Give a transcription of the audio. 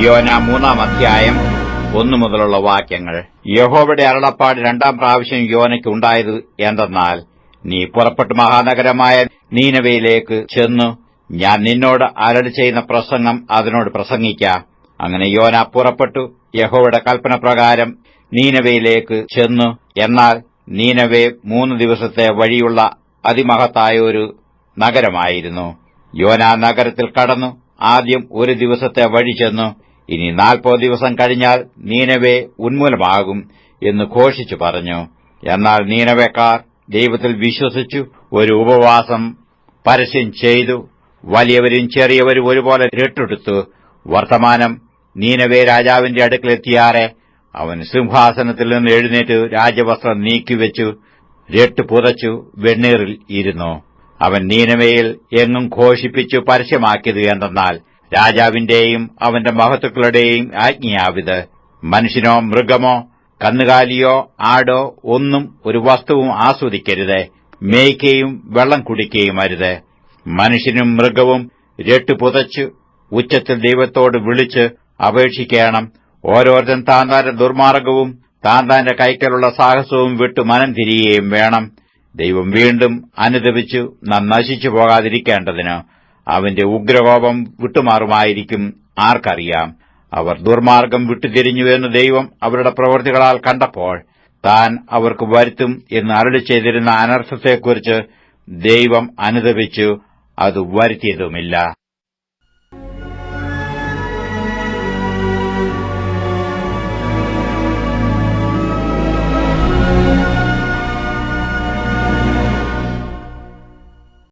യോന 3-ാം അധ്യായം 1 മുതലുള്ള വാക്യങ്ങൾ. യഹോവയുടെ അരുളപ്പാട് 2-ാം പ്രാവശ്യം യോനയ്ക്ക് ഉണ്ടായത് എന്തെന്നാൽ, നീ പുറപ്പെട്ട് മഹാനഗരമായ നീനവയിലേക്ക് ചെന്നു ഞാൻ നിന്നോട് അരുളി ചെയ്യുന്ന പ്രസംഗം അതിനോട് പ്രസംഗിക്ക. അങ്ങനെ യോന പുറപ്പെട്ടു യഹോവയുടെ കൽപ്പന പ്രകാരം നീനവയിലേക്ക് ചെന്നു. എന്നാൽ നീനവെ 3 ദിവസത്തെ വഴിയുള്ള അതിമഹത്തായ ഒരു നഗരമായിരുന്നു. യോന നഗരത്തിൽ കടന്നു ആദ്യം 1 ദിവസത്തെ വഴി ചെന്നു. ഇനി 40 ദിവസം കഴിഞ്ഞാൽ നീനവെ ഉന്മൂലമാകും എന്ന് ഘോഷിച്ചു പറഞ്ഞു. എന്നാൽ നീനവേക്കാർ ദൈവത്തിൽ വിശ്വസിച്ചു ഒരു ഉപവാസം പരസ്യം ചെയ്തു. വലിയവരും ചെറിയവരും ഒരുപോലെ രട്ടെടുത്തു. വർത്തമാനം നീനവെ രാജാവിന്റെ അടുക്കലെത്തിയാറെ അവൻ സിംഹാസനത്തിൽ നിന്ന് എഴുന്നേറ്റ് രാജവസ്ത്രം നീക്കിവെച്ചു രട്ട് പുതച്ചു വെണ്ണീറിൽ ഇരുന്നു. അവൻ നീനവയിൽ എങ്ങും ഘോഷിപ്പിച്ചു പരസ്യമാക്കിയത് എന്തെന്നാൽ, രാജാവിന്റെയും അവന്റെ മഹത്തുക്കളുടെയും ആജ്ഞയാവിത്, മനുഷ്യനോ മൃഗമോ കന്നുകാലിയോ ആടോ ഒന്നും ഒരു വസ്തുവും ആസ്വദിക്കരുത്, മേയ്ക്കുകയും വെള്ളം കുടിക്കുകയും അരുത്. മനുഷ്യനും മൃഗവും രട്ട് പുതച്ച് ഉച്ചത്തിൽ ദൈവത്തോട് വിളിച്ച് അപേക്ഷിക്കണം. ഓരോരുത്തൻ താന്താന്റെ ദുർമാർഗവും താന്താന്റെ കൈക്കലുള്ള സാഹസവും വിട്ടു മനം തിരിയുകയും വേണം. ദൈവം വീണ്ടും അനുതപിച്ചു നാം നശിച്ചു പോകാതിരിക്കേണ്ടതിന് അവന്റെ ഉഗ്രകോപം വിട്ടുമാറുമായിരിക്കും ആർക്കറിയാം. അവർ ദുർമാർഗം വിട്ടുതിരിഞ്ഞുവെന്ന് ദൈവം അവരുടെ പ്രവൃത്തികളാൽ കണ്ടപ്പോൾ താൻ അവർക്ക് വരുത്തും എന്ന് അരുളി ചെയ്തിരുന്ന അനർത്ഥത്തെക്കുറിച്ച് ദൈവം അനുതപിച്ചു, അത് വരുത്തിയതുമില്ല.